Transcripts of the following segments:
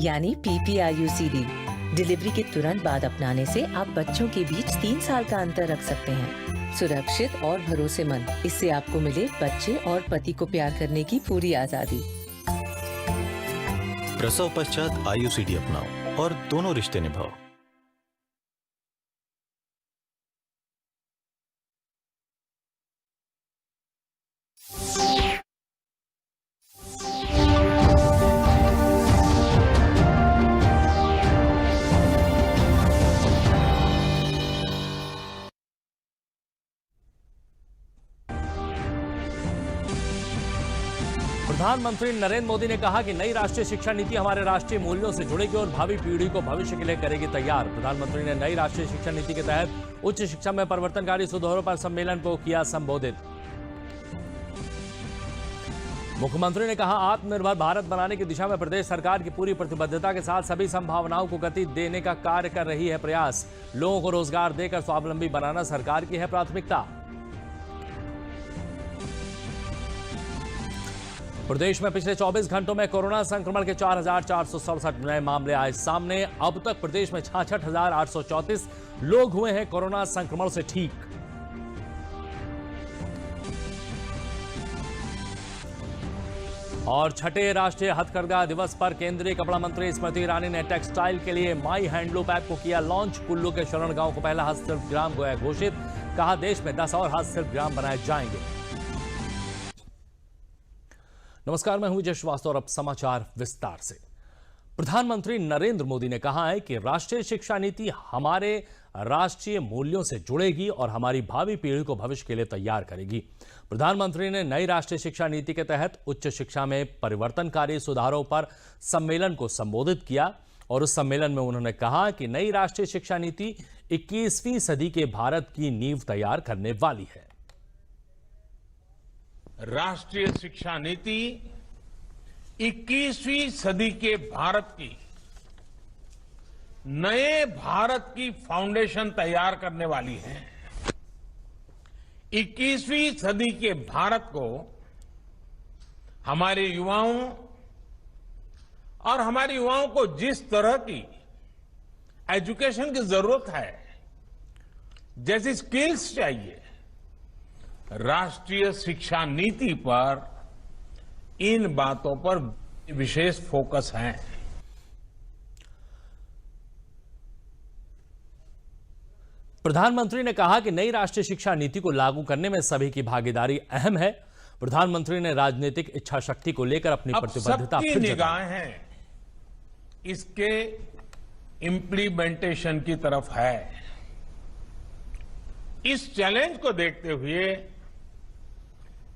यानी PPIUCD। Delivery के तुरंत बाद अपनाने से आप बच्चों के बीच 3 साल का अंतर रख सकते हैं। सुरक्षित और भरोसेमंद। इससे आपको मिले बच्चे और पति को प्यार करने की पूरी आजादी। प्रसव पश्चात IUCD अपनाओ और दोनों रिश्ते निभाओ। प्रधानमंत्री नरेंद्र मोदी ने कहा कि नई राष्ट्रीय शिक्षा नीति हमारे राष्ट्रीय मूल्यों से जुड़ेगी और भावी पीढ़ी को भविष्य के लिए करेगी तैयार। प्रधानमंत्री ने नई राष्ट्रीय शिक्षा नीति के तहत उच्च शिक्षा में परिवर्तनकारी सुधारों पर सम्मेलन को किया संबोधित। मुख्यमंत्री ने कहा, आत्मनिर्भर भारत बनाने की दिशा में प्रदेश सरकार की पूरी प्रतिबद्धता के साथ सभी संभावनाओं को गति देने का कार्य कर रही है प्रयास। लोगों को रोजगार देकर स्वावलंबी बनाना सरकार की है प्राथमिकता। प्रदेश में पिछले 24 घंटों में कोरोना संक्रमण के 4,467 नए मामले आए सामने। अब तक प्रदेश में 66,834 लोग हुए हैं कोरोना संक्रमण से ठीक। और छठे राष्ट्रीय हथकरघा दिवस पर केंद्रीय कपड़ा मंत्री स्मृति ईरानी ने टेक्सटाइल के लिए माई हैंडलूम ऐप को किया लॉन्च। कुल्लू के शरण गांव को पहला हस्तशिल्प ग्राम घोषित। कहा, देश में 10 और हस्तशिल्प ग्राम बनाए जाएंगे। नमस्कार, मैं हूं विजय श्रीवास्तव और अब समाचार विस्तार से। प्रधानमंत्री नरेंद्र मोदी ने कहा है कि राष्ट्रीय शिक्षा नीति हमारे राष्ट्रीय मूल्यों से जुड़ेगी और हमारी भावी पीढ़ी को भविष्य के लिए तैयार करेगी। प्रधानमंत्री ने नई राष्ट्रीय शिक्षा नीति के तहत उच्च शिक्षा में परिवर्तनकारी सुधारों पर सम्मेलन को संबोधित किया और उस सम्मेलन में उन्होंने कहा कि नई राष्ट्रीय शिक्षा नीति 21वीं सदी के भारत की नींव तैयार करने वाली है। राष्ट्रीय शिक्षा नीति 21वीं सदी के भारत की नए भारत की फाउंडेशन तैयार करने वाली है। 21वीं सदी के भारत को हमारे युवाओं और हमारे युवाओं को जिस तरह की एजुकेशन की जरूरत है, जैसी स्किल्स चाहिए, राष्ट्रीय शिक्षा नीति पर इन बातों पर विशेष फोकस है। प्रधानमंत्री ने कहा कि नई राष्ट्रीय शिक्षा नीति को लागू करने में सभी की भागीदारी अहम है। प्रधानमंत्री ने राजनीतिक इच्छा शक्ति को लेकर अपनी प्रतिबद्धता सबकी निगाहें इसके इम्प्लीमेंटेशन की तरफ है। इस चैलेंज को देखते हुए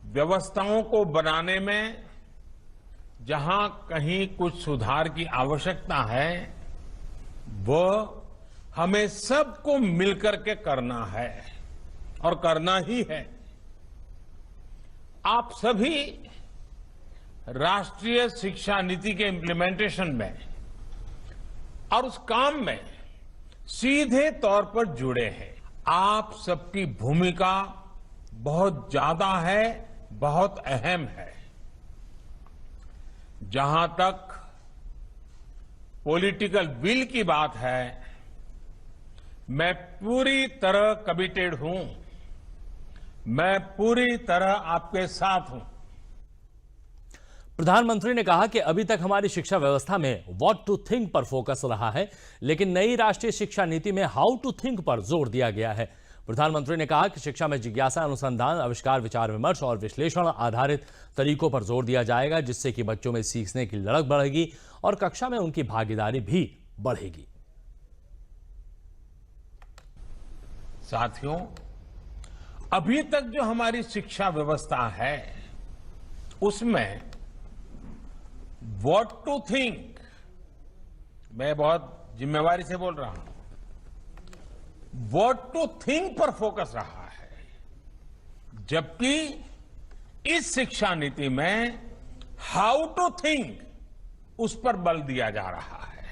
व्यवस्थाओं को बनाने में जहां कहीं कुछ सुधार की आवश्यकता है, वह हमें सबको मिलकर के करना है और करना ही है। आप सभी राष्ट्रीय शिक्षा नीति के इम्प्लीमेंटेशन में और उस काम में सीधे तौर पर जुड़े हैं। आप सबकी भूमिका बहुत ज्यादा है, बहुत अहम है। जहां तक पॉलिटिकल विल की बात है, मैं पूरी तरह कमिटेड हूं, मैं पूरी तरह आपके साथ हूं। प्रधानमंत्री ने कहा कि अभी तक हमारी शिक्षा व्यवस्था में व्हाट टू थिंक पर फोकस रहा है, लेकिन नई राष्ट्रीय शिक्षा नीति में हाउ टू थिंक पर जोर दिया गया है। प्रधानमंत्री ने कहा कि शिक्षा में जिज्ञासा, अनुसंधान, आविष्कार, विचार विमर्श और विश्लेषण आधारित तरीकों पर जोर दिया जाएगा, जिससे कि बच्चों में सीखने की ललक बढ़ेगी और कक्षा में उनकी भागीदारी भी बढ़ेगी। साथियों, अभी तक जो हमारी शिक्षा व्यवस्था है, उसमें व्हाट टू थिंक, मैं बहुत जिम्मेवारी से बोल रहा हूं, व्हाट टू थिंक पर फोकस रहा है, जबकि इस शिक्षा नीति में हाउ टू थिंक, उस पर बल दिया जा रहा है।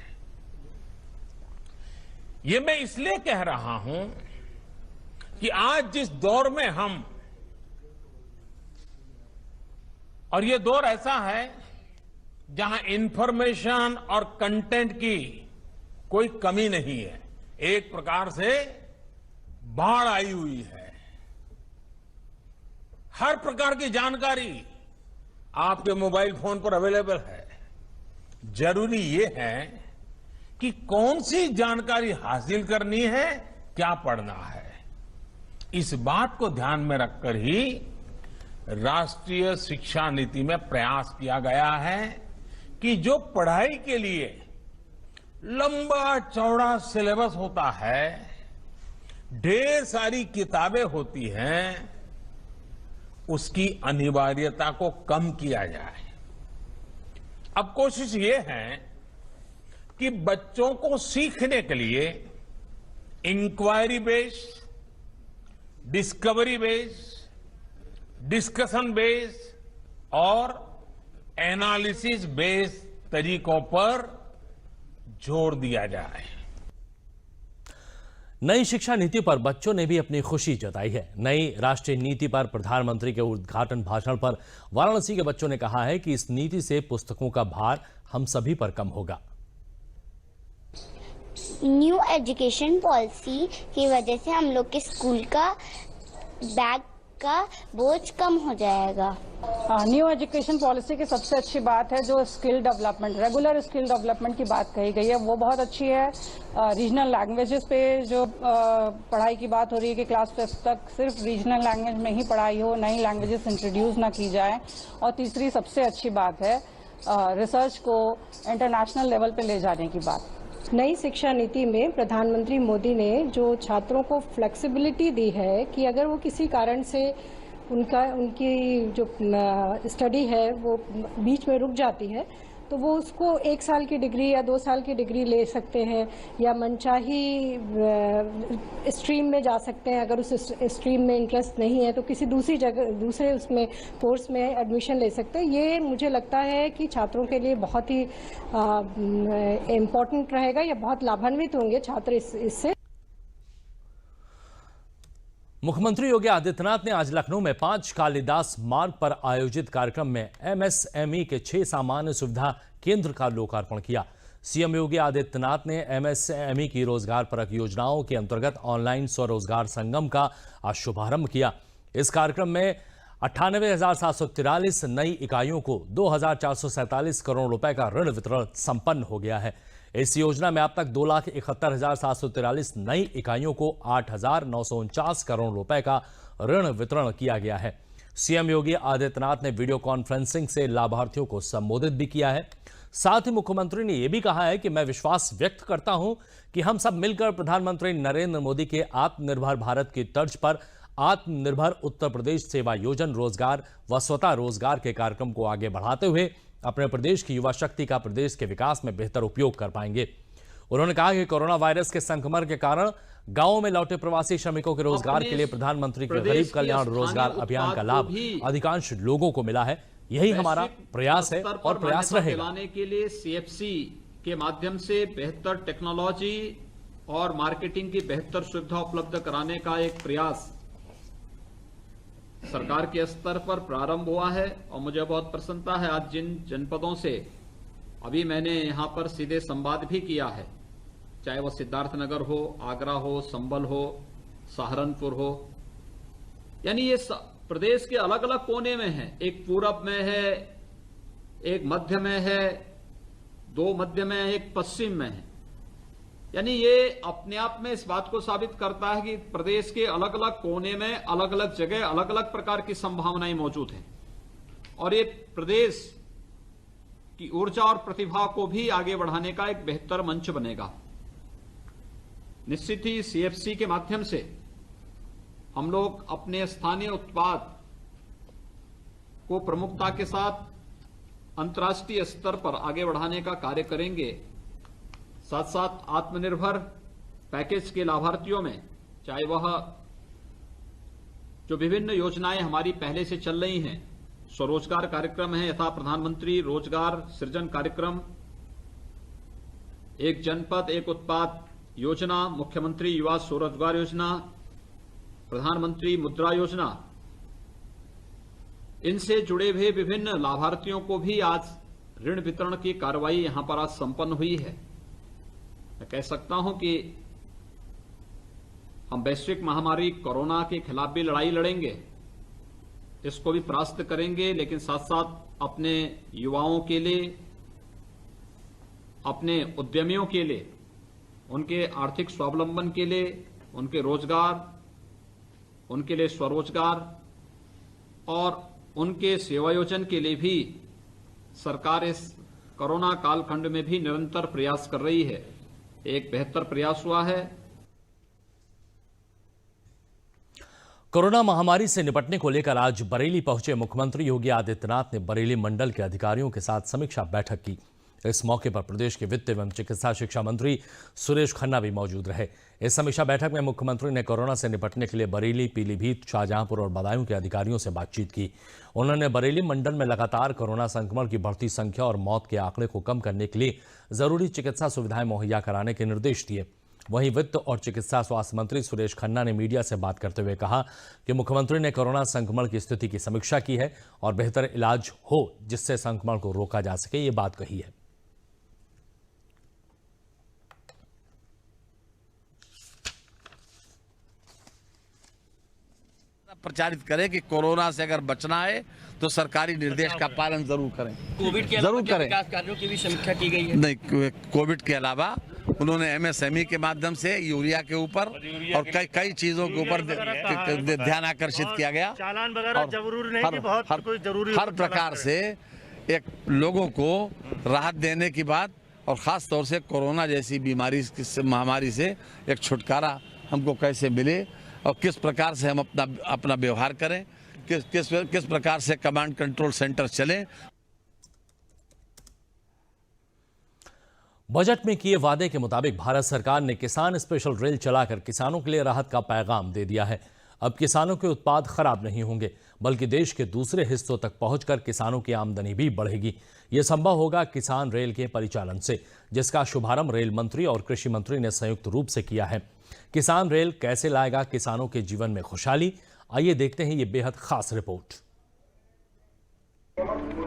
ये मैं इसलिए कह रहा हूं कि आज जिस दौर में हम, और ये दौर ऐसा है जहां इंफॉर्मेशन और कंटेंट की कोई कमी नहीं है। एक प्रकार से बाढ़ आई हुई है। हर प्रकार की जानकारी आपके मोबाइल फोन पर अवेलेबल है। जरूरी ये है कि कौन सी जानकारी हासिल करनी है, क्या पढ़ना है। इस बात को ध्यान में रखकर ही राष्ट्रीय शिक्षा नीति में प्रयास किया गया है कि जो पढ़ाई के लिए लंबा चौड़ा सिलेबस होता है, ढेर सारी किताबें होती हैं, उसकी अनिवार्यता को कम किया जाए। अब कोशिश ये है कि बच्चों को सीखने के लिए inquiry based, discovery based, discussion based और एनालिसिस बेस्ड तरीकों पर जोर दिया जाए। नई शिक्षा नीति पर बच्चों ने भी अपनी खुशी जताई है। नई राष्ट्रीय नीति पर प्रधानमंत्री के उद्घाटन भाषण पर वाराणसी के बच्चों ने कहा है कि इस नीति से पुस्तकों का भार हम सभी पर कम होगा। न्यू एजुकेशन पॉलिसी की वजह से हम लोग के स्कूल का बैग का बोझ कम हो जाएगा। न्यू एजुकेशन पॉलिसी की सबसे अच्छी बात है जो skill development, regular skill development की बात कही गई है, वो बहुत अच्छी है। रीजनल लैंग्वेजेस पे जो पढ़ाई की बात हो रही है कि क्लास 5 तक सिर्फ रीजनल लैंग्वेज में ही पढ़ाई हो, नई लैंग्वेजेस इंट्रोड्यूस ना की जाए। और तीसरी सबसे अच्छी बात है रिसर्च को इंटरनेशनल लेवल पे ले जाने की बात। नई शिक्षा नीति में प्रधानमंत्री मोदी ने जो छात्रों को फ्लेक्सिबिलिटी दी है कि अगर वो किसी कारण से उनकी जो स्टडी है वो बीच में रुक जाती है तो वो उसको 1 साल की डिग्री या 2 साल की डिग्री ले सकते हैं या मनचाही स्ट्रीम में जा सकते हैं। अगर उस स्ट्रीम में इंटरेस्ट नहीं है तो किसी दूसरे उसमें कोर्स में एडमिशन ले सकते हैं। ये मुझे लगता है कि छात्रों के लिए बहुत ही इम्पोर्टेंट रहेगा या बहुत लाभान्वित होंगे छात्र इससे। मुख्यमंत्री योगी आदित्यनाथ ने आज लखनऊ में 5 कालिदास मार्ग पर आयोजित कार्यक्रम में एमएसएमई के 6 सामान्य सुविधा केंद्र का लोकार्पण किया। सीएम योगी आदित्यनाथ ने एमएसएमई की रोजगार परक योजनाओं के अंतर्गत ऑनलाइन स्वरोजगार संगम का आज शुभारंभ किया। इस कार्यक्रम में 98,743 नई इकाइयों को 2,447 करोड़ रुपए का ऋण वितरण संपन्न हो गया है। इस योजना में अब तक 2,71,743 नई इकाइयों को 8,949 करोड़ रुपए का ऋण वितरण किया गया है। सीएम योगी आदित्यनाथ ने वीडियो कॉन्फ्रेंसिंग से लाभार्थियों को संबोधित भी किया है। साथ ही मुख्यमंत्री ने यह भी कहा है कि मैं विश्वास व्यक्त करता हूं कि हम सब मिलकर प्रधानमंत्री नरेंद्र मोदी के आत्मनिर्भर भारत की तर्ज पर आत्मनिर्भर उत्तर प्रदेश सेवा योजन रोजगार व स्वतः रोजगार के कार्यक्रम को आगे बढ़ाते हुए अपने प्रदेश की युवा शक्ति का प्रदेश के विकास में बेहतर उपयोग कर पाएंगे। उन्होंने कहा कि कोरोना वायरस के संक्रमण के कारण गांवों में लौटे प्रवासी श्रमिकों के रोजगार के लिए प्रधानमंत्री के गरीब कल्याण रोजगार अभियान का लाभ अधिकांश लोगों को मिला है। यही हमारा प्रयास है और प्रयास रहेगा। लाने के लिए सीएफसी के माध्यम से बेहतर टेक्नोलॉजी और मार्केटिंग की बेहतर सुविधा उपलब्ध कराने का एक प्रयास सरकार के स्तर पर प्रारंभ हुआ है और मुझे बहुत प्रसन्नता है। आज जिन जनपदों से अभी मैंने यहां पर सीधे संवाद भी किया है, चाहे वो सिद्धार्थनगर हो, आगरा हो, संभल हो, सहारनपुर हो, यानी ये प्रदेश के अलग अलग कोने में है। एक पूरब में है, एक मध्य में है, 2 मध्य में है, एक पश्चिम में है। यानी ये अपने आप में इस बात को साबित करता है कि प्रदेश के अलग अलग कोने में अलग अलग जगह अलग अलग प्रकार की संभावनाएं मौजूद हैं और ये प्रदेश की ऊर्जा और प्रतिभा को भी आगे बढ़ाने का एक बेहतर मंच बनेगा। निश्चित ही सीएफसी के माध्यम से हम लोग अपने स्थानीय उत्पाद को प्रमुखता के साथ अंतर्राष्ट्रीय स्तर पर आगे बढ़ाने का कार्य करेंगे। साथ साथ आत्मनिर्भर पैकेज के लाभार्थियों में चाहे वह जो विभिन्न योजनाएं हमारी पहले से चल रही हैं, स्वरोजगार कार्यक्रम है यथा प्रधानमंत्री रोजगार सृजन कार्यक्रम, एक जनपद एक उत्पाद योजना, मुख्यमंत्री युवा स्वरोजगार योजना, प्रधानमंत्री मुद्रा योजना, इनसे जुड़े हुए विभिन्न लाभार्थियों को भी आज ऋण वितरण की कार्रवाई यहां पर आज संपन्न हुई है। मैं कह सकता हूं कि हम वैश्विक महामारी कोरोना के खिलाफ भी लड़ाई लड़ेंगे, इसको भी परास्त करेंगे, लेकिन साथ साथ अपने युवाओं के लिए, अपने उद्यमियों के लिए, उनके आर्थिक स्वावलंबन के लिए, उनके रोजगार, उनके लिए स्वरोजगार और उनके सेवायोजन के लिए भी सरकार इस कोरोना कालखंड में भी निरंतर प्रयास कर रही है। एक बेहतर प्रयास हुआ है। कोरोना महामारी से निपटने को लेकर आज बरेली पहुंचे मुख्यमंत्री योगी आदित्यनाथ ने बरेली मंडल के अधिकारियों के साथ समीक्षा बैठक की। इस मौके पर प्रदेश के वित्त एवं चिकित्सा शिक्षा मंत्री सुरेश खन्ना भी मौजूद रहे। इस समीक्षा बैठक में मुख्यमंत्री ने कोरोना से निपटने के लिए बरेली, पीलीभीत, शाहजहांपुर और बदायूं के अधिकारियों से बातचीत की। उन्होंने बरेली मंडल में लगातार कोरोना संक्रमण की बढ़ती संख्या और मौत के आंकड़े को कम करने के लिए जरूरी चिकित्सा सुविधाएं मुहैया कराने के निर्देश दिए। वहीं वित्त और चिकित्सा स्वास्थ्य मंत्री सुरेश खन्ना ने मीडिया से बात करते हुए कहा कि मुख्यमंत्री ने कोरोना संक्रमण की स्थिति की समीक्षा की है और बेहतर इलाज हो जिससे संक्रमण को रोका जा सके, ये बात कही है। प्रचारित करें कि कोरोना से अगर बचना है तो सरकारी निर्देश का पालन जरूर करें। कोविड के जरूर करें। विकास कार्यों की भी समीक्षा की गई है। नहीं, कोविड के अलावा उन्होंने एमएसएमई के माध्यम से यूरिया के ऊपर और कई चीजों के ऊपर ध्यान आकर्षित किया गया। चालान वगैरह जरूरी नहीं, बहुत जरूरी हर प्रकार से एक लोगों को राहत देने की बात, और खास तौर से कोरोना जैसी बीमारी महामारी से एक छुटकारा हमको कैसे मिले और किस प्रकार से हम अपना व्यवहार करें, किस प्रकार से कमांड कंट्रोल सेंटर चले। बजट में किए वादे के मुताबिक भारत सरकार ने किसान स्पेशल रेल चलाकर किसानों के लिए राहत का पैगाम दे दिया है। अब किसानों के उत्पाद खराब नहीं होंगे, बल्कि देश के दूसरे हिस्सों तक पहुंचकर किसानों की आमदनी भी बढ़ेगी। यह संभव होगा किसान रेल के परिचालन से, जिसका शुभारंभ रेल मंत्री और कृषि मंत्री ने संयुक्त रूप से किया है। किसान रेल कैसे लाएगा किसानों के जीवन में खुशहाली, आइए देखते हैं ये बेहद खास रिपोर्ट।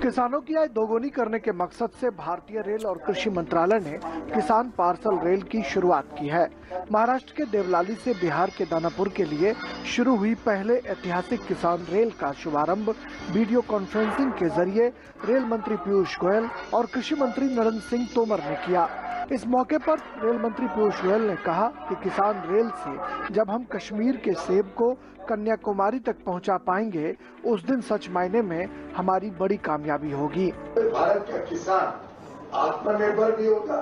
किसानों की आय दोगुनी करने के मकसद से भारतीय रेल और कृषि मंत्रालय ने किसान पार्सल रेल की शुरुआत की है। महाराष्ट्र के देवलाली से बिहार के दानापुर के लिए शुरू हुई पहले ऐतिहासिक किसान रेल का शुभारंभ वीडियो कॉन्फ्रेंसिंग के जरिए रेल मंत्री पीयूष गोयल और कृषि मंत्री नरेंद्र सिंह तोमर ने किया। इस मौके पर रेल मंत्री पीयूष गोयल ने कहा कि किसान रेल से जब हम कश्मीर के सेब को कन्याकुमारी तक पहुंचा पाएंगे, उस दिन सच मायने में हमारी बड़ी कामयाबी होगी। भारत का किसान आत्मनिर्भर भी होगा,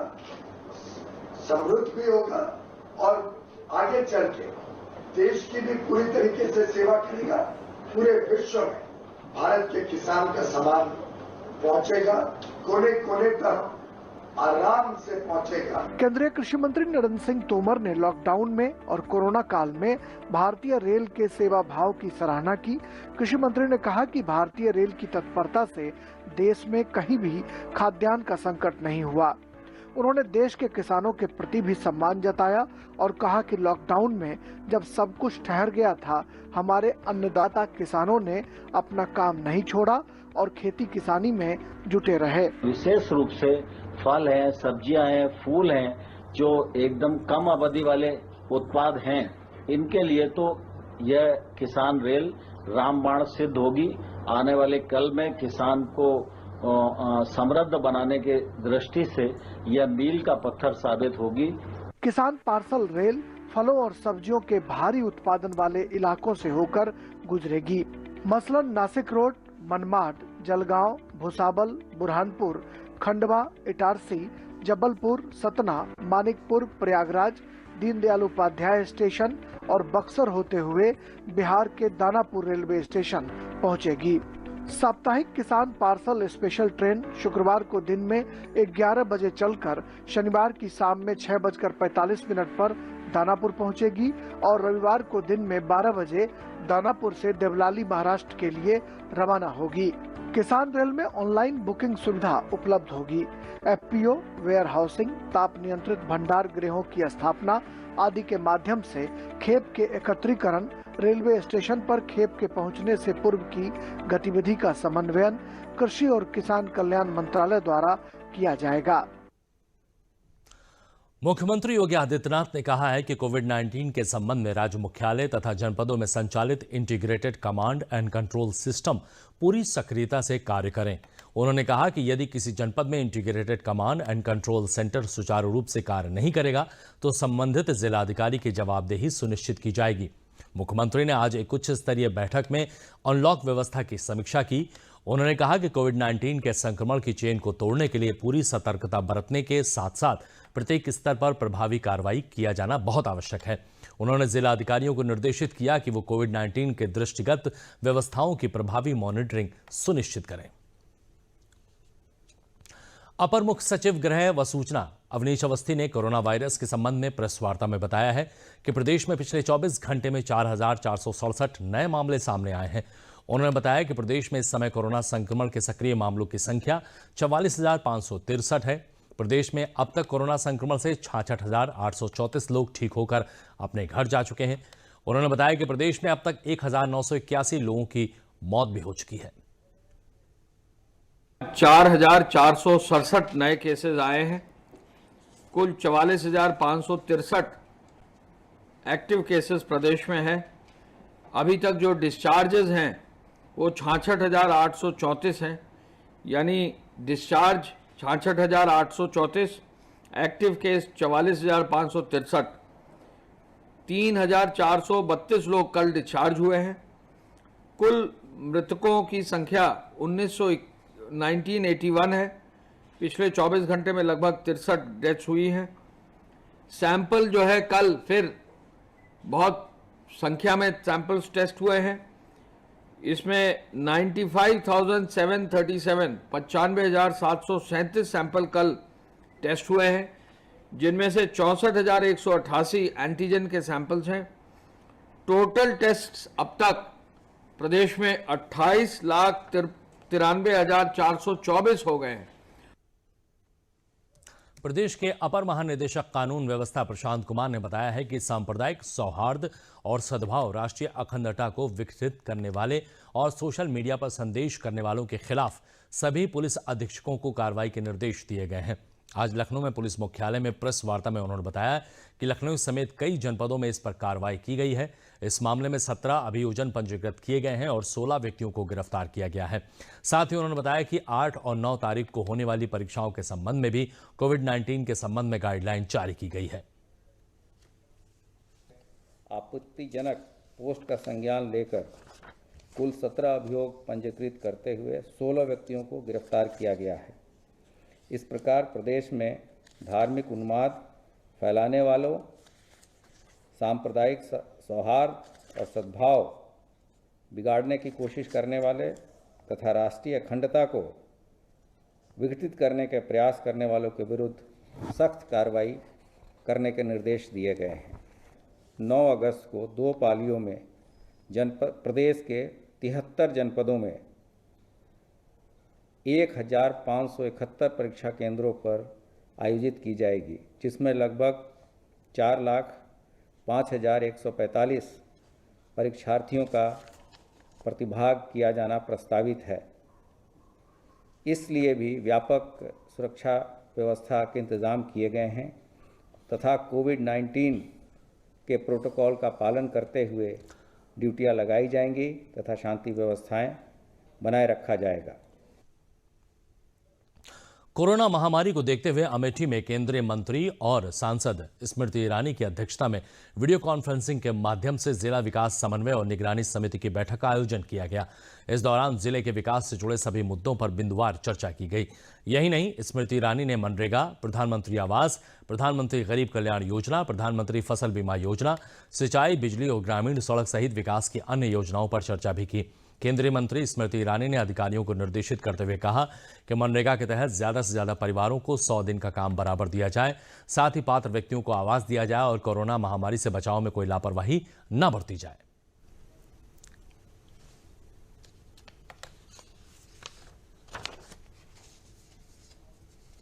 समृद्ध भी होगा और आगे चल के देश की भी पूरी तरीके से सेवा करेगा। पूरे विश्व में भारत के किसान का सामान पहुंचेगा, कोने कोने तक आराम से पहुंचेगा। केंद्रीय कृषि मंत्री नरेंद्र सिंह तोमर ने लॉकडाउन में और कोरोना काल में भारतीय रेल के सेवा भाव की सराहना की। कृषि मंत्री ने कहा कि भारतीय रेल की तत्परता से देश में कहीं भी खाद्यान्न का संकट नहीं हुआ। उन्होंने देश के किसानों के प्रति भी सम्मान जताया और कहा कि लॉकडाउन में जब सब कुछ ठहर गया था, हमारे अन्नदाता किसानों ने अपना काम नहीं छोड़ा और खेती किसानी में जुटे रहे। विशेष रूप से फल हैं, सब्जियां हैं, फूल हैं, जो एकदम कम अवधि वाले उत्पाद हैं, इनके लिए तो यह किसान रेल रामबाण सिद्ध होगी। आने वाले कल में किसान को समृद्ध बनाने के दृष्टि से यह मील का पत्थर साबित होगी। किसान पार्सल रेल फलों और सब्जियों के भारी उत्पादन वाले इलाकों से होकर गुजरेगी। मसलन नासिक रोड, मनमाड, जलगांव, भुसावल, बुरहानपुर, खंडवा, इटारसी, जबलपुर, सतना, मानिकपुर, प्रयागराज, दीनदयाल उपाध्याय स्टेशन और बक्सर होते हुए बिहार के दानापुर रेलवे स्टेशन पहुंचेगी। साप्ताहिक किसान पार्सल स्पेशल ट्रेन शुक्रवार को दिन में 11 बजे चलकर शनिवार की शाम में 6:45 पर दानापुर पहुंचेगी और रविवार को दिन में 12 बजे दानापुर से देवलाली महाराष्ट्र के लिए रवाना होगी। किसान रेल में ऑनलाइन बुकिंग सुविधा उपलब्ध होगी। FPO, वेयर हाउसिंग, ताप नियंत्रित भंडार गृहों की स्थापना आदि के माध्यम से खेप के एकत्रीकरण, रेलवे स्टेशन पर खेप के पहुंचने से पूर्व की गतिविधि का समन्वयन कृषि और किसान कल्याण मंत्रालय द्वारा किया जाएगा। मुख्यमंत्री योगी आदित्यनाथ ने कहा है कि कोविड-19 के संबंध में राज्य मुख्यालय तथा जनपदों में संचालित integrated command and control system पूरी सक्रियता से कार्य करें। उन्होंने कहा कि यदि किसी जनपद में integrated command and control centre सुचारू रूप से कार्य नहीं करेगा तो संबंधित जिलाधिकारी की जवाबदेही सुनिश्चित की जाएगी। मुख्यमंत्री ने आज एक उच्च स्तरीय बैठक में अनलॉक व्यवस्था की समीक्षा की। उन्होंने कहा कि कोविड-19 के संक्रमण की चेन को तोड़ने के लिए पूरी सतर्कता बरतने के साथ साथ प्रत्येक स्तर पर प्रभावी कार्रवाई किया जाना बहुत आवश्यक है। उन्होंने जिला अधिकारियों को निर्देशित किया कि वो कोविड-19 के दृष्टिगत व्यवस्थाओं की प्रभावी मॉनिटरिंग सुनिश्चित करें। अपर मुख्य सचिव गृह व सूचना अवनीश अवस्थी ने कोरोना वायरस के संबंध में प्रेस वार्ता में बताया है कि प्रदेश में पिछले 24 घंटे में 4,467 नए मामले सामने आए हैं। उन्होंने बताया कि प्रदेश में इस समय कोरोना संक्रमण के सक्रिय मामलों की संख्या 44,563 है। प्रदेश में अब तक कोरोना संक्रमण से 66,834 लोग ठीक होकर अपने घर जा चुके हैं। उन्होंने बताया कि प्रदेश में अब तक 1,981 लोगों की मौत भी हो चुकी है। 4,467 नए केसेस आए हैं। कुल 44,563 एक्टिव केसेस प्रदेश में है। अभी तक जो डिस्चार्जेस हैं वो 66,834 हैं, यानी डिस्चार्ज 66,834, एक्टिव केस 44,563। 3,432 लोग कल डिस्चार्ज हुए हैं। कुल मृतकों की संख्या 1981 है। पिछले 24 घंटे में लगभग 63 डेथ्स हुई हैं। सैंपल जो है कल फिर बहुत संख्या में सैंपल्स टेस्ट हुए हैं। इसमें 95,737 95,737 सैंपल कल टेस्ट हुए हैं, जिनमें से 64,188 एंटीजन के सैंपल्स हैं। टोटल टेस्ट अब तक प्रदेश में 28,93,424 हो गए हैं। प्रदेश के अपर महानिदेशक कानून व्यवस्था प्रशांत कुमार ने बताया है कि सांप्रदायिक सौहार्द और सद्भाव, राष्ट्रीय अखंडता को विकसित करने वाले और सोशल मीडिया पर संदेश करने वालों के खिलाफ सभी पुलिस अधीक्षकों को कार्रवाई के निर्देश दिए गए हैं। आज लखनऊ में पुलिस मुख्यालय में प्रेस वार्ता में उन्होंने बताया कि लखनऊ समेत कई जनपदों में इस पर कार्रवाई की गई है। इस मामले में 17 अभियोजन पंजीकृत किए गए हैं और 16 व्यक्तियों को गिरफ्तार किया गया है। साथ ही उन्होंने बताया कि 8 और 9 तारीख को होने वाली परीक्षाओं के संबंध में भी कोविड-19 के संबंध में गाइडलाइन जारी की गई है। आपत्तिजनक पोस्ट का संज्ञान लेकर कुल 17 अभियोग पंजीकृत करते हुए 16 व्यक्तियों को गिरफ्तार किया गया है। इस प्रकार प्रदेश में धार्मिक उन्माद फैलाने वालों, सांप्रदायिक सौहार्द और सद्भाव बिगाड़ने की कोशिश करने वाले तथा राष्ट्रीय अखंडता को विघटित करने के प्रयास करने वालों के विरुद्ध सख्त कार्रवाई करने के निर्देश दिए गए हैं। 9 अगस्त को 2 पालियों में प्रदेश के 73 जनपदों में 1,571 परीक्षा केंद्रों पर आयोजित की जाएगी, जिसमें लगभग 4,05,145 परीक्षार्थियों का प्रतिभाग किया जाना प्रस्तावित है। इसलिए भी व्यापक सुरक्षा व्यवस्था के इंतजाम किए गए हैं तथा कोविड-19 के प्रोटोकॉल का पालन करते हुए ड्यूटियां लगाई जाएंगी तथा शांति व्यवस्थाएं बनाए रखा जाएगा। कोरोना महामारी को देखते हुए अमेठी में केंद्रीय मंत्री और सांसद स्मृति ईरानी की अध्यक्षता में वीडियो कॉन्फ्रेंसिंग के माध्यम से जिला विकास समन्वय और निगरानी समिति की बैठक का आयोजन किया गया। इस दौरान जिले के विकास से जुड़े सभी मुद्दों पर बिंदुवार चर्चा की गई। यही नहीं, स्मृति ईरानी ने मनरेगा, प्रधानमंत्री आवास, प्रधानमंत्री गरीब कल्याण योजना, प्रधानमंत्री फसल बीमा योजना, सिंचाई, बिजली और ग्रामीण सड़क सहित विकास की अन्य योजनाओं पर चर्चा भी की। केंद्रीय मंत्री स्मृति ईरानी ने अधिकारियों को निर्देशित करते हुए कहा कि मनरेगा के तहत ज्यादा से ज्यादा परिवारों को 100 दिन का काम बराबर दिया जाए, साथ ही पात्र व्यक्तियों को आवास दिया जाए और कोरोना महामारी से बचाव में कोई लापरवाही न बरती जाए।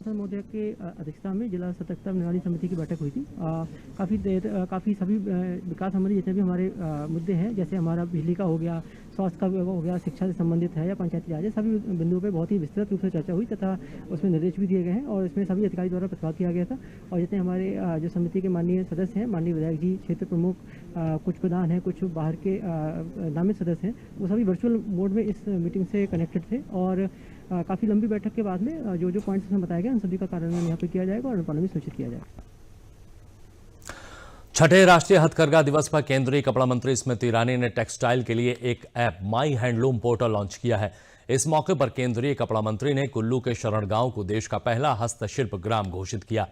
महोदय के अध्यक्षता में जिला सतर्कता निगरानी समिति की बैठक हुई थी। काफ़ी सभी विकास संबंधी जितने भी हमारे मुद्दे हैं, जैसे हमारा बिजली का हो गया, स्वास्थ्य का हो गया, शिक्षा से संबंधित है या पंचायती राज है, सभी बिंदुओं पे बहुत ही विस्तृत रूप से चर्चा हुई तथा उसमें निर्देश भी दिए गए हैं और इसमें सभी अधिकारी द्वारा प्रतिवाद किया गया था। और जितने हमारे जो समिति के माननीय सदस्य हैं, माननीय विधायक जी, क्षेत्र प्रमुख, कुछ प्रधान हैं, कुछ बाहर के नामित सदस्य हैं, वो सभी वर्चुअल मोड में इस मीटिंग से कनेक्टेड थे और काफ़ी लंबी बैठक के बाद में जो पॉइंट्स इसमें बताया गया उन सभी का कार्यान्वयन यहाँ पे किया जाएगा और अनुपालन भी सुनिश्चित किया जाएगा। छठे राष्ट्रीय हथकरघा दिवस पर केंद्रीय कपड़ा मंत्री स्मृति ईरानी ने टेक्सटाइल के लिए एक ऐप माई हैंडलूम पोर्टल लॉन्च किया है। इस मौके पर केंद्रीय कपड़ा मंत्री ने कुल्लू के शरण गांव को देश का पहला हस्तशिल्प ग्राम घोषित किया।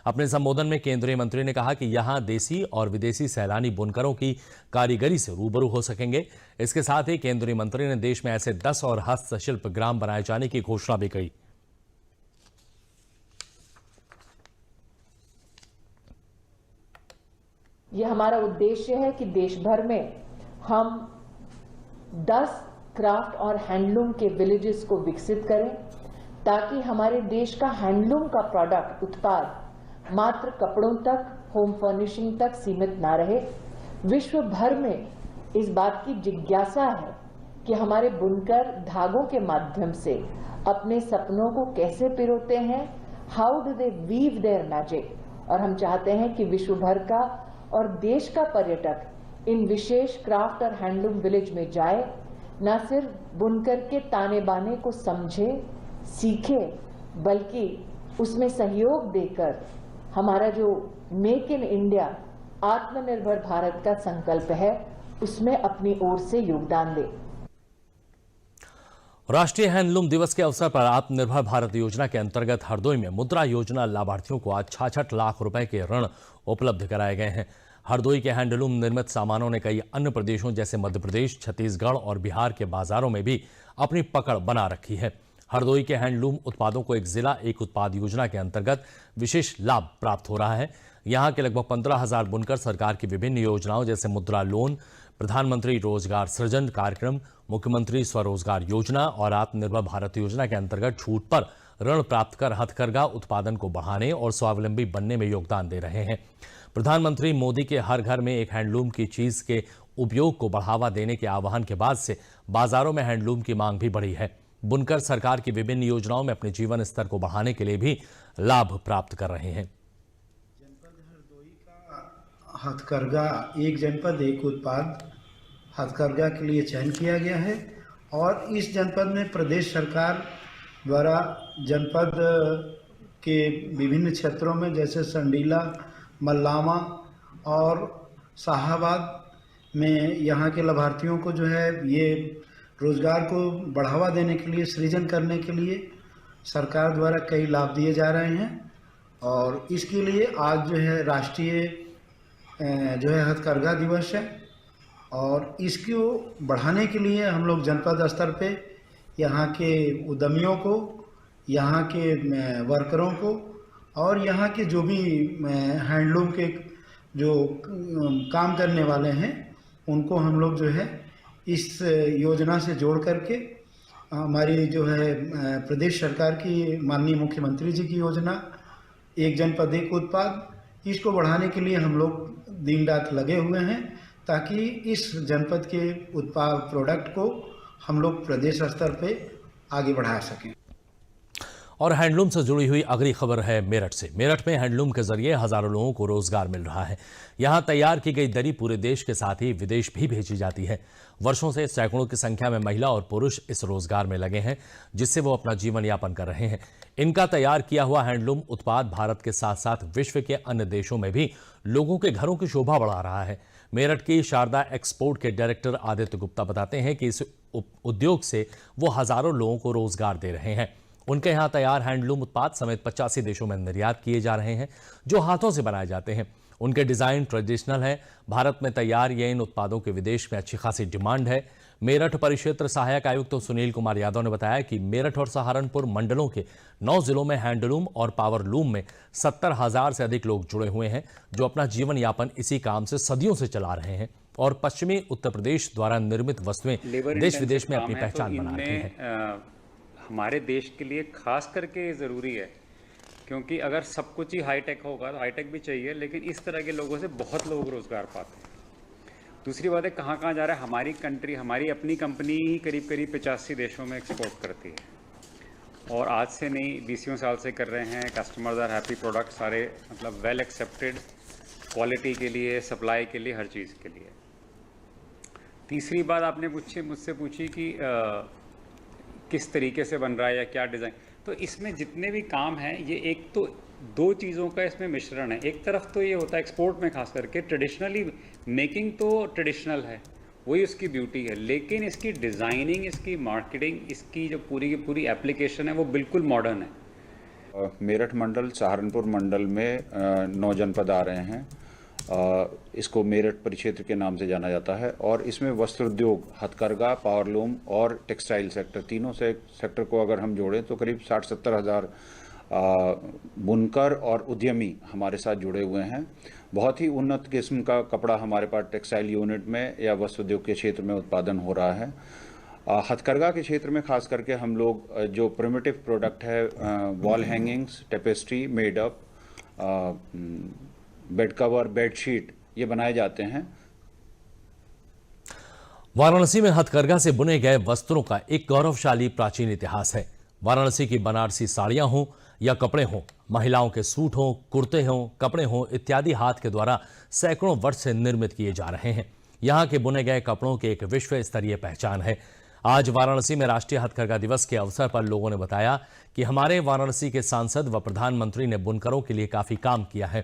अपने संबोधन में केंद्रीय मंत्री ने कहा कि यहां देसी और विदेशी सैलानी बुनकरों की कारीगरी से रूबरू हो सकेंगे। इसके साथ ही केंद्रीय मंत्री ने देश में ऐसे 10 और हस्तशिल्प ग्राम बनाए जाने की घोषणा भी की। ये हमारा उद्देश्य है कि देश भर में हम 10 क्राफ्ट और हैंडलूम के विलेजेस को विकसित करें ताकि हमारे देश का हैंडलूम का प्रोडक्ट उत्पाद मात्र कपड़ों तक, होम फर्निशिंग तक सीमित ना रहे। विश्व भर में इस बात की जिज्ञासा है कि हमारे बुनकर धागों के माध्यम से अपने सपनों को कैसे पिरोते हैं, how do they weave their magic. और हम चाहते हैं कि विश्व भर का और देश का पर्यटक इन विशेष क्राफ्ट और हैंडलूम विलेज में जाए, न सिर्फ बुनकर के ताने बाने को समझे, सीखे, बल्कि उसमें सहयोग देकर हमारा जो मेक इन इंडिया आत्मनिर्भर भारत का संकल्प है उसमें अपनी ओर से योगदान दे। राष्ट्रीय हैंडलूम दिवस के अवसर पर आत्मनिर्भर भारत योजना के अंतर्गत हरदोई में मुद्रा योजना लाभार्थियों को आज 66 लाख रुपए के ऋण उपलब्ध कराए गए हैं। हरदोई के हैंडलूम निर्मित सामानों ने कई अन्य प्रदेशों जैसे मध्य प्रदेश, छत्तीसगढ़ और बिहार के बाजारों में भी अपनी पकड़ बना रखी है। हरदोई के हैंडलूम उत्पादों को एक जिला एक उत्पाद योजना के अंतर्गत विशेष लाभ प्राप्त हो रहा है। यहाँ के लगभग 15,000 बुनकर सरकार की विभिन्न योजनाओं जैसे मुद्रा लोन, प्रधानमंत्री रोजगार सृजन कार्यक्रम, मुख्यमंत्री स्वरोजगार योजना और आत्मनिर्भर भारत योजना के अंतर्गत छूट पर ऋण प्राप्त कर हथकरघा उत्पादन को बढ़ाने और स्वावलंबी बनने में योगदान दे रहे हैं। प्रधानमंत्री मोदी के हर घर में एक हैंडलूम की चीज के उपयोग को बढ़ावा देने के आह्वान के बाद से बाजारों में हैंडलूम की मांग भी बढ़ी है। बुनकर सरकार की विभिन्न योजनाओं में अपने जीवन स्तर को बढ़ाने के लिए भी लाभ प्राप्त कर रहे हैं। जनपद हरदोई का हथकरघा एक जनपद एक उत्पाद हथकरघा के लिए चयन किया गया है और इस जनपद में प्रदेश सरकार द्वारा जनपद के विभिन्न क्षेत्रों में जैसे संडीला, मल्लामा और शाहाबाद में यहाँ के लाभार्थियों को जो है ये रोजगार को बढ़ावा देने के लिए, सृजन करने के लिए सरकार द्वारा कई लाभ दिए जा रहे हैं और इसके लिए आज जो है राष्ट्रीय जो है हथकरघा दिवस है और इसको बढ़ाने के लिए हम लोग जनपद स्तर पे यहाँ के उद्यमियों को, यहाँ के वर्करों को और यहाँ के जो भी हैंडलूम के जो काम करने वाले हैं उनको हम लोग जो है इस योजना से जोड़ करके हमारी जो है प्रदेश सरकार की माननीय मुख्यमंत्री जी की योजना एक जनपद एक उत्पाद, इसको बढ़ाने के लिए हम लोग दिन रात लगे हुए हैं ताकि इस जनपद के उत्पाद प्रोडक्ट को हम लोग प्रदेश स्तर पे आगे बढ़ा सकें। और हैंडलूम से जुड़ी हुई अगली खबर है मेरठ से। मेरठ में हैंडलूम के जरिए हजारों लोगों को रोजगार मिल रहा है। यहां तैयार की गई दरी पूरे देश के साथ ही विदेश भी भेजी जाती है। वर्षों से सैकड़ों की संख्या में महिला और पुरुष इस रोजगार में लगे हैं जिससे वो अपना जीवन यापन कर रहे हैं। इनका तैयार किया हुआ हैंडलूम उत्पाद भारत के साथ साथ विश्व के अन्य देशों में भी लोगों के घरों की शोभा बढ़ा रहा है। मेरठ की शारदा एक्सपोर्ट के डायरेक्टर आदित्य गुप्ता बताते हैं कि इस उद्योग से वो हजारों लोगों को रोजगार दे रहे हैं। उनके यहाँ तैयार हैंडलूम उत्पाद समेत 85 देशों में निर्यात किए जा रहे हैं जो हाथों से बनाए जाते हैं। उनके डिजाइन ट्रेडिशनल है। भारत में तैयार ये इन उत्पादों के विदेश में अच्छी खासी डिमांड है। मेरठ परिक्षेत्र सहायक आयुक्त सुनील कुमार यादव ने बताया कि मेरठ और सहारनपुर मंडलों के 9 जिलों में हैंडलूम और पावरलूम में 70,000 से अधिक लोग जुड़े हुए हैं जो अपना जीवन यापन इसी काम से सदियों से चला रहे हैं और पश्चिमी उत्तर प्रदेश द्वारा निर्मित वस्तुएं देश विदेश में अपनी पहचान बना रही हैं। हमारे देश के लिए खास करके ज़रूरी है क्योंकि अगर सब कुछ ही हाईटेक होगा तो हाईटेक भी चाहिए, लेकिन इस तरह के लोगों से बहुत लोग रोजगार पाते हैं। दूसरी बात है कहाँ कहाँ जा रहा है, हमारी कंट्री, हमारी अपनी कंपनी ही करीब करीब 85 देशों में एक्सपोर्ट करती है और आज से नहीं 20 साल से कर रहे हैं। कस्टमर्स आर हैप्पी, प्रोडक्ट सारे मतलब वेल एक्सेप्टेड, क्वालिटी के लिए, सप्लाई के लिए, हर चीज़ के लिए। तीसरी बात आपने मुझसे पूछी कि किस तरीके से बन रहा है या क्या डिज़ाइन, तो इसमें जितने भी काम हैं ये एक तो दो चीज़ों का इसमें मिश्रण है। एक तरफ तो ये होता है एक्सपोर्ट में खास करके ट्रेडिशनली मेकिंग तो ट्रेडिशनल है, वही उसकी ब्यूटी है, लेकिन इसकी डिज़ाइनिंग, इसकी मार्केटिंग, इसकी जो पूरी की पूरी एप्लीकेशन है वो बिल्कुल मॉडर्न है। मेरठ मंडल, सहारनपुर मंडल में 9 जनपद आ रहे हैं। इसको मेरठ परिक्षेत्र के नाम से जाना जाता है और इसमें वस्त्र उद्योग, हथकरघा, पावरलूम और टेक्सटाइल सेक्टर, तीनों से सेक्टर को अगर हम जोड़ें तो करीब 60-70 हज़ार बुनकर और उद्यमी हमारे साथ जुड़े हुए हैं। बहुत ही उन्नत किस्म का कपड़ा हमारे पास टेक्सटाइल यूनिट में या वस्त्र उद्योग के क्षेत्र में उत्पादन हो रहा है। हथकरघा के क्षेत्र में खास करके हम लोग जो प्रिमिटिव प्रोडक्ट है, wall hangings, tapestry, made up, bed cover, bedsheet, ये बनाए जाते हैं। वाराणसी में हथकरघा से बुने गए वस्त्रों का एक गौरवशाली प्राचीन इतिहास है। वाराणसी की बनारसी साड़ियां हों या कपड़े हों, महिलाओं के सूट हों, कुर्ते हों, कपड़े हों इत्यादि हाथ के द्वारा सैकड़ों वर्ष से निर्मित किए जा रहे हैं। यहाँ के बुने गए कपड़ों की एक विश्व स्तरीय पहचान है। आज वाराणसी में राष्ट्रीय हथकरघा दिवस के अवसर पर लोगों ने बताया कि हमारे वाराणसी के सांसद व प्रधानमंत्री ने बुनकरों के लिए काफी काम किया है।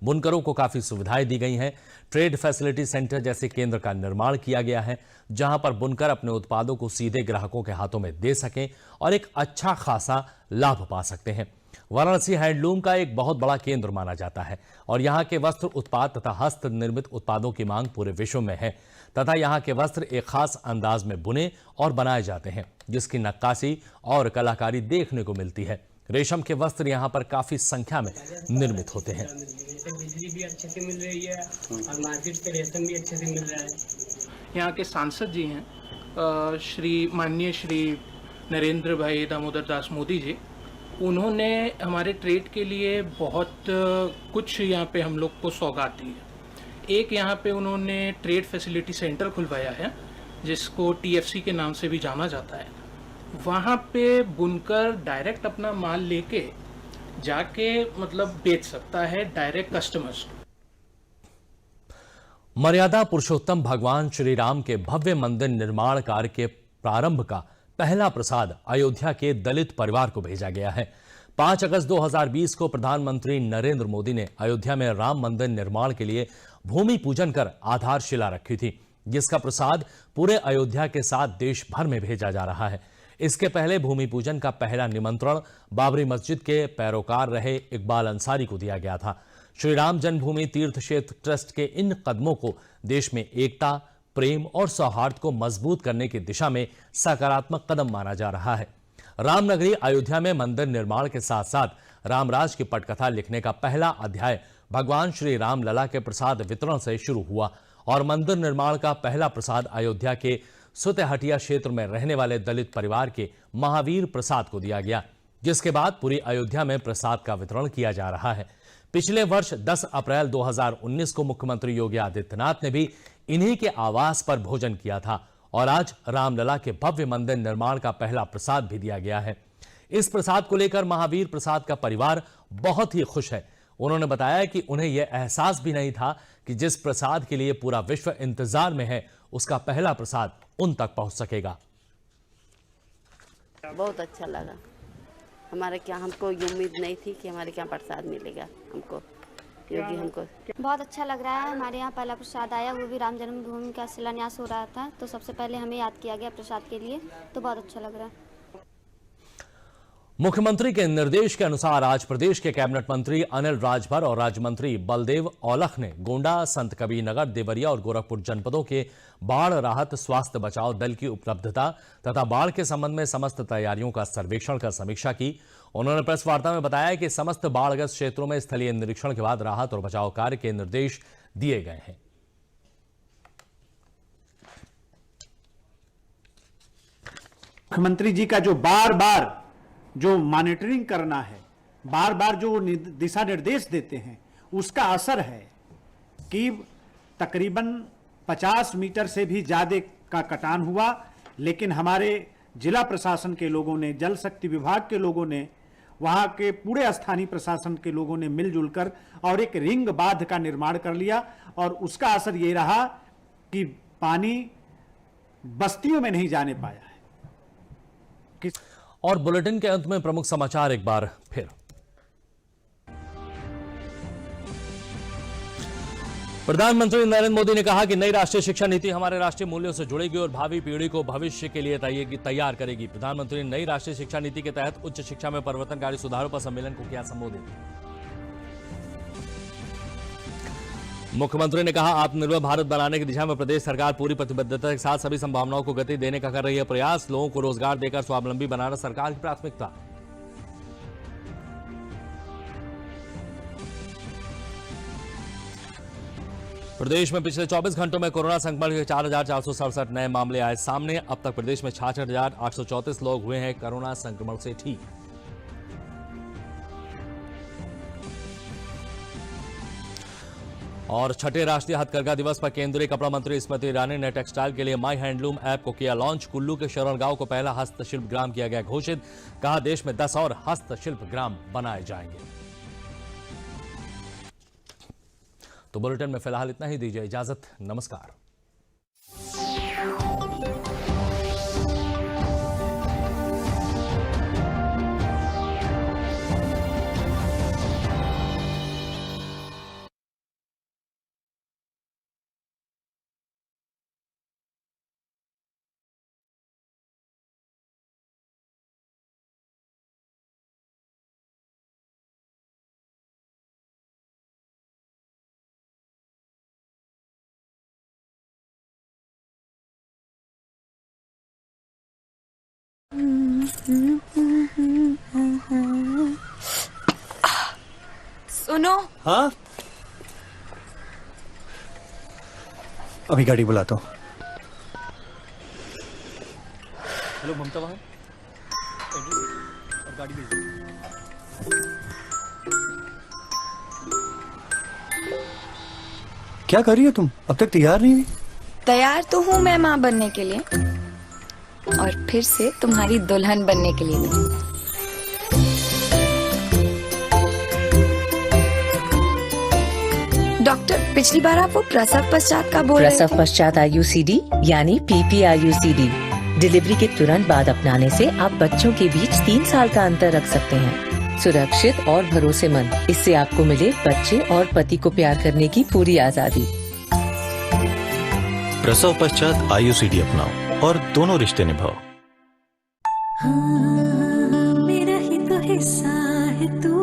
बुनकरों को काफी सुविधाएं दी गई हैं। ट्रेड फैसिलिटी सेंटर जैसे केंद्र का निर्माण किया गया है, जहां पर बुनकर अपने उत्पादों को सीधे ग्राहकों के हाथों में दे सकें और एक अच्छा खासा लाभ पा सकते हैं। वाराणसी हैंडलूम का एक बहुत बड़ा केंद्र माना जाता है और यहाँ के वस्त्र उत्पाद तथा हस्त निर्मित उत्पादों की मांग पूरे विश्व में है तथा यहाँ के वस्त्र एक खास अंदाज में बुने और बनाए जाते हैं, जिसकी नक्काशी और कलाकारी देखने को मिलती है। रेशम के वस्त्र यहाँ पर काफी संख्या में निर्मित होते हैं। बिजली भी अच्छे से मिल रही है और मार्केट पे रेशम भी अच्छे से मिल रहा है। यहाँ के सांसद जी हैं माननीय श्री नरेंद्र भाई दामोदर दास मोदी जी, उन्होंने हमारे ट्रेड के लिए बहुत कुछ यहाँ पे हम लोग को सौगात दी है। एक यहाँ पे उन्होंने ट्रेड फैसिलिटी सेंटर खुलवाया है जिसको TFC के नाम से भी जाना जाता है। वहाँ पे बुनकर डायरेक्ट अपना माल लेके जाके मतलब बेच सकता है डायरेक्ट कस्टमर्स। मर्यादा पुरुषोत्तम भगवान श्री राम के भव्य मंदिर निर्माण कार्य के प्रारंभ का पहला प्रसाद अयोध्या के दलित परिवार को भेजा गया है। 5 अगस्त 2020 को प्रधानमंत्री नरेंद्र मोदी ने अयोध्या में राम मंदिर निर्माण के लिए भूमि पूजन कर आधारशिला रखी थी, जिसका प्रसाद पूरे अयोध्या के साथ देश भर में भेजा जा रहा है। इसके पहले भूमि पूजन का पहला निमंत्रण बाबरी मस्जिद के पैरोकार रहे इकबाल अंसारी को दिया गया था। श्री राम जन्मभूमि तीर्थ क्षेत्र ट्रस्ट के इन कदमों को देश में एकता, प्रेम और सौहार्द को मजबूत करने की दिशा में सकारात्मक कदम माना जा रहा है। रामनगरी अयोध्या में मंदिर निर्माण के साथ साथ रामराज की पटकथा लिखने का पहला अध्याय भगवान श्री राम लला के प्रसाद वितरण से शुरू हुआ और मंदिर निर्माण का पहला प्रसाद अयोध्या के सुतेहटिया क्षेत्र में रहने वाले दलित परिवार के महावीर प्रसाद को दिया गया, जिसके बाद पूरी अयोध्या में प्रसाद का वितरण किया जा रहा है। पिछले वर्ष 10 अप्रैल 2019 को मुख्यमंत्री योगी आदित्यनाथ ने भी इन्हीं के आवास पर भोजन किया था और आज रामलला के भव्य मंदिर निर्माण का पहला प्रसाद भी दिया गया है। इस प्रसाद को लेकर महावीर प्रसाद का परिवार बहुत ही खुश है। उन्होंने बताया कि उन्हें यह एहसास भी नहीं था कि जिस प्रसाद के लिए पूरा विश्व इंतजार में है, उसका पहला प्रसाद उन तक पहुंच सकेगा। बहुत अच्छा लगा। हमारे क्या हमको ये उम्मीद नहीं थी कि हमारे क्या प्रसाद मिलेगा। हमको योगी हमको बहुत अच्छा लग रहा है। हमारे यहाँ पहला प्रसाद आया, वो भी राम जन्मभूमि का शिलान्यास हो रहा था, तो सबसे पहले हमें याद किया गया प्रसाद के लिए, तो बहुत अच्छा लग रहा है। मुख्यमंत्री के निर्देश के अनुसार आज प्रदेश के कैबिनेट मंत्री अनिल राजभर और राज्य मंत्री बलदेव औलख ने गोंडा, संत कबीर नगर, देवरिया और गोरखपुर जनपदों के बाढ़ राहत स्वास्थ्य बचाव दल की उपलब्धता तथा बाढ़ के संबंध में समस्त तैयारियों का सर्वेक्षण कर समीक्षा की। उन्होंने प्रेस वार्ता में बताया कि समस्त बाढ़ग्रस्त क्षेत्रों में स्थलीय निरीक्षण के बाद राहत और बचाव कार्य के निर्देश दिए गए हैं। मुख्यमंत्री जी का जो बार बार जो मॉनिटरिंग करना है, बार बार जो दिशा निर्देश देते हैं उसका असर है कि तकरीबन 50 मीटर से भी ज्यादा का कटान हुआ, लेकिन हमारे जिला प्रशासन के लोगों ने, जल शक्ति विभाग के लोगों ने, वहां के पूरे स्थानीय प्रशासन के लोगों ने मिलजुल कर और एक रिंग बांध का निर्माण कर लिया और उसका असर ये रहा कि पानी बस्तियों में नहीं जाने पाया है। और बुलेटिन के अंत में प्रमुख समाचार एक बार फिर। प्रधानमंत्री नरेंद्र मोदी ने कहा कि नई राष्ट्रीय शिक्षा नीति हमारे राष्ट्रीय मूल्यों से जुड़ेगी और भावी पीढ़ी को भविष्य के लिए तैयार करेगी। प्रधानमंत्री ने नई राष्ट्रीय शिक्षा नीति के तहत उच्च शिक्षा में परिवर्तनकारी सुधारों पर सम्मेलन को किया संबोधित। मुख्यमंत्री ने कहा, आत्मनिर्भर भारत बनाने की दिशा में प्रदेश सरकार पूरी प्रतिबद्धता के साथ सभी संभावनाओं को गति देने का कर रही है प्रयास। लोगों को रोजगार देकर स्वावलंबी बनाना सरकार की प्राथमिकता। प्रदेश में पिछले 24 घंटों में कोरोना संक्रमण के 4,467 नए मामले आए सामने। अब तक प्रदेश में 66,834 लोग हुए हैं कोरोना संक्रमण से ठीक। और छठे राष्ट्रीय हथकरघा दिवस पर केंद्रीय कपड़ा मंत्री स्मृति ईरानी ने टेक्सटाइल के लिए माई हैंडलूम ऐप को किया लॉन्च। कुल्लू के शरण गांव को पहला हस्तशिल्प ग्राम किया गया घोषित। कहा, देश में 10 और हस्तशिल्प ग्राम बनाए जाएंगे। तो बुलेटिन में फिलहाल इतना ही। दीजिए इजाजत। नमस्कार। सुनो। हाँ, अभी गाड़ी बुलाता हूँ। हेलो ममता, वहाँ और गाड़ी भेज दो। क्या कर रही हो तुम? अब तक तैयार नहीं हुई? तैयार तो हूँ मैं माँ बनने के लिए, और फिर से तुम्हारी दुल्हन बनने के लिए भी। डॉक्टर, पिछली बार आप वो प्रसव पश्चात का बोल रहे थे। प्रसव पश्चात IUCD यानी PPIUCD डिलीवरी के तुरंत बाद अपनाने से आप बच्चों के बीच 3 साल का अंतर रख सकते हैं। सुरक्षित और भरोसेमंद। इससे आपको मिले बच्चे और पति को प्यार करने की पूरी आजादी। प्रसव पश्चात IUCD अपनाओ और दोनों रिश्ते निभाओ। मेरा ही तो हिस्सा है तू।